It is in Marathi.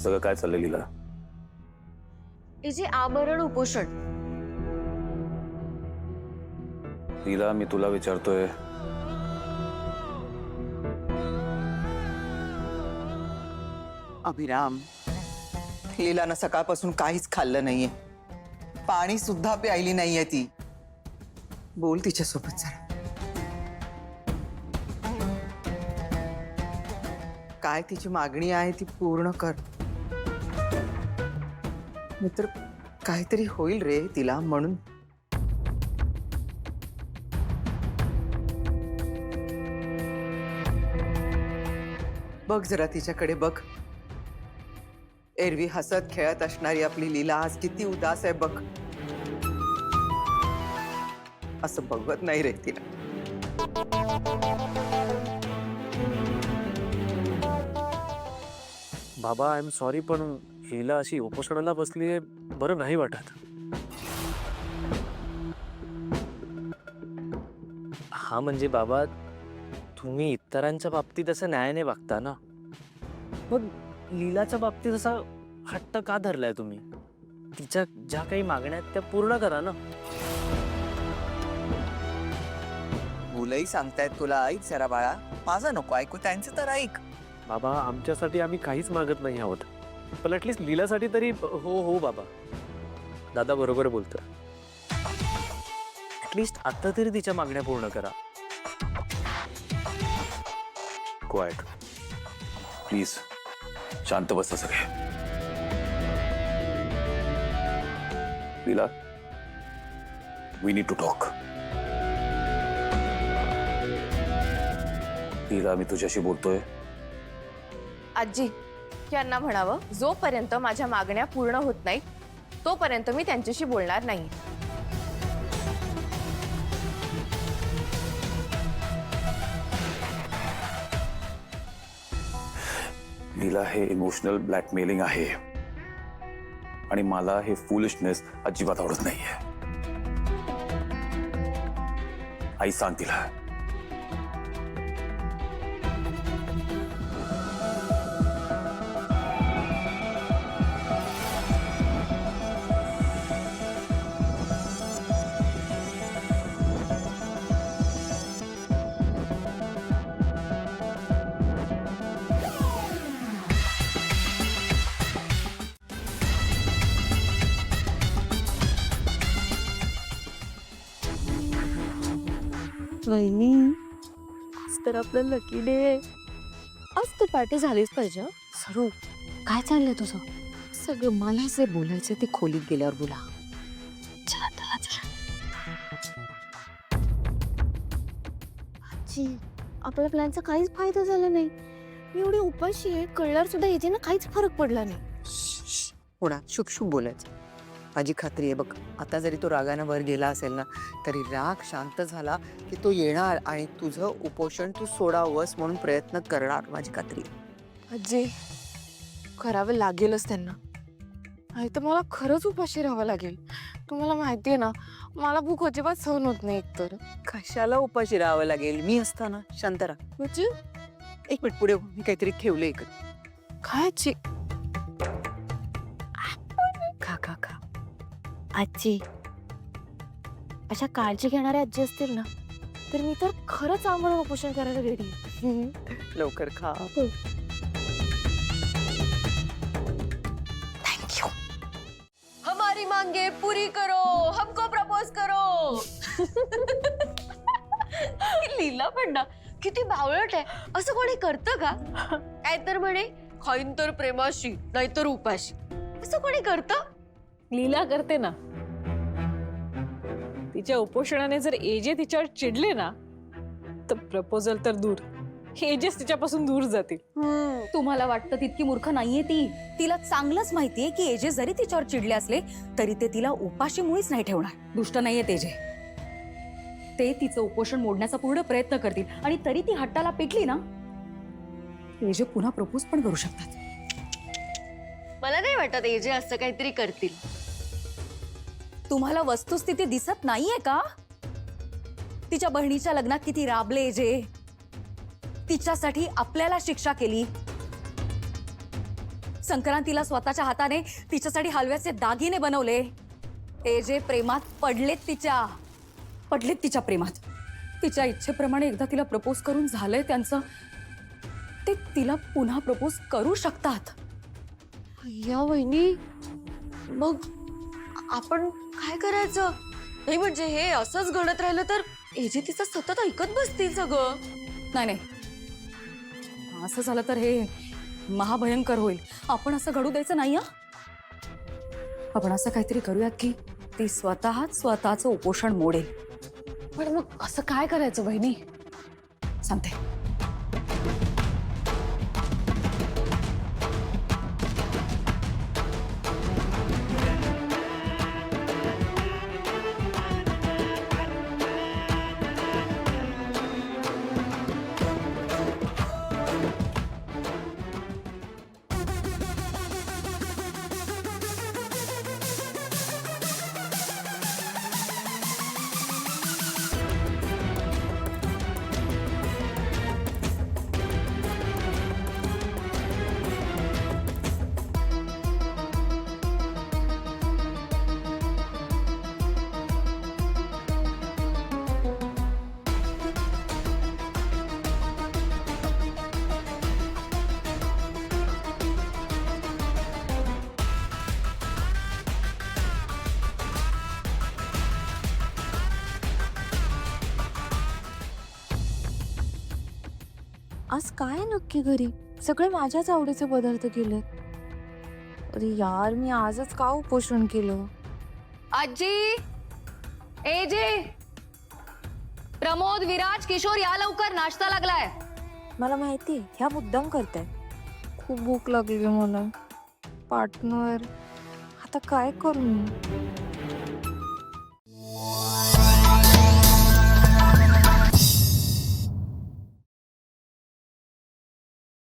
सगळं काय चाललंय लीला? जे आमरण उपोषण. लीला, मी तुला विचारतोय, अभिराम, लीलानं सकाळपासून काहीच खाल्लं नाहीये, पाणी सुद्धा प्यायली नाहीये ती. बोल तिच्यासोबत जरा. काय तिची मागणी आहे ती पूर्ण कर, नाहीतर काहीतरी होईल रे तिला. म्हणून बघ जरा तिच्याकडे बघ. एरवी हसत खेळत असणारी आपली लीला आज किती उदास आहे बघ. असं बघत नाही रे तिला. बाबा, आय एम सॉरी, पण लीला अशी उपोषणाला बसली आहे, बरं नाही वाटत. हा म्हणजे बाबा, तुम्ही इतरांच्या बाबतीत असं न्यायाने वागता ना, मग लीलाच्या बाबतीत असा हट्ट का धरलाय तुम्ही? तिच्या ज्या काही मागण्या आहेत त्या पूर्ण करा ना. मुलंही सांगतायत तुला, ऐक जरा बाळा. माझं नको ऐकू, त्यांचं तर ऐक. बाबा, आमच्यासाठी आम्ही काहीच मागत नाही आहोत, पण ऍटलीस्ट लीलासाठी तरी. हो हो बाबा, दादा बरोबर बोलतोय. ऍटलीस्ट आता तरी तिच्या मागण्या पूर्ण करा. क्वाइट प्लीज, शांत बसा सगळे. लीला, वी नीड टू टॉक. लीला, मी तुझ्याशी बोलतोय. आजी, यांना म्हणावं, जोपर्यंत माझ्या मागण्या पूर्ण होत नाहीत तोपर्यंत मी त्यांच्याशी बोलणार नाही. लीला, हे इमोशनल ब्लॅकमेलिंग आहे आणि मला हे फुलिशनेस अजिबात आवडत नाहीये. आई, सांग तिला. वहिनी, आज तर आपलं लकी डे. आज तर पार्टी झालीच पाहिजे. सरू, काय चाललंय तुझं? सगळं मला जे बोलायचं ते खोलीत गेल्यावर बोला. चला चला चला. आजी, आपल्या प्लॅनचा काहीच फायदा झाला नाही. मी एवढी उपाशी आहे कळल्यावर सुद्धा याचे ना काहीच फरक पडला नाही. होणार शुकशुक बोलायचं. माझी खात्री आहे बघ, आता जरी तो रागानं वर गेला असेल ना, तरी राग शांत झाला की तो येणार आणि तुझं उपोषण तू सोडावंस म्हणून प्रयत्न करणार, माझी खात्री. आजी, करावं लागेलच त्यांना, नाही तर मला खरंच उपाशी राहावं लागेल. तुम्हाला माहिती आहे ना, मला भूक अजिबात सहन होत नाही. एकतर कशाला उपाशी राहावं लागेल? मी असताना. शांत राहा. म्हणजे एक मिनिट पुढे हो, मी काहीतरी ठेवलं इकडे. काय आजी? खा खा खा. आजी, अशा काळजी घेणाऱ्या आजी असतील ना, तर मी तर खरंच आम्हाला उपोषण करायला रेडी. लवकर खा. थँक्यू. हमारी मांगे पूरी करो, हमको प्रपोज करो. लीला पण ना किती बावळट आहे. असं कोणी करतं का? काय तर म्हणे, खाईन तर प्रेमाशी नाहीतर उपाशी. असं कोणी करतं? लीला करते ना. तिच्या उपोषणाने जर एजे तिच्यावर चिडले ना, तर प्रपोजल तर दूर, एजेस तिच्यापासून दूर जातील. तुम्हाला वाटतं तितकी मूर्ख नाहीये ती. तिला चांगलंच माहितीये की एजे जरी तिच्यावर चिडले असले तरी ते तिला उपाशी मुळीच नाही ठेवणार. दुष्ट नाहीये एजे. ते तिचं उपोषण मोडण्याचा पूर्ण प्रयत्न करतील आणि तरी ती हट्टाला पेटली ना, एजे पुन्हा प्रपोज पण करू शकतात. मला नाही वाटत एजे असं काहीतरी करतील. तुम्हाला वस्तुस्थिती दिसत नाहीये का? तिच्या बहिणीच्या लग्नात किती राबले एजे. तिच्यासाठी आपल्याला शिक्षा केली. संक्रांतीला स्वतःच्या हाताने तिच्यासाठी हलव्याचे दागिने बनवले. एजे प्रेमात पडलेत तिच्या प्रेमात. तिच्या इच्छेप्रमाणे एकदा तिला प्रपोज करून झालंय त्यांचं, ते तिला पुन्हा प्रपोज करू शकतात. या वहिनी, मग आपण काय करायचं? नाही म्हणजे हे असंच घडत राहिलं तर एजे तिचं सतत ऐकत बसतील सगळं. नाही, असं झालं तर हे महाभयंकर होईल. आपण असं घडू द्यायचं नाही. आपण असं काहीतरी करूयात की ती स्वतःचं उपोषण मोडेल. पण मग असं काय करायचं बहिणी? सांगते. आज काय नक्की घरी सगळे माझ्याच आवडीचे पदार्थ केले. अरे यार, मी आजच का उपोषण केलं? आजी, एजे, प्रमोद, विराज, किशोर, या लवकर, नाश्ता लागलाय. मला माहिती ह्या मुद्दाम करताय. खूप भूक लागली मला. पार्टनर, आता काय करू मी?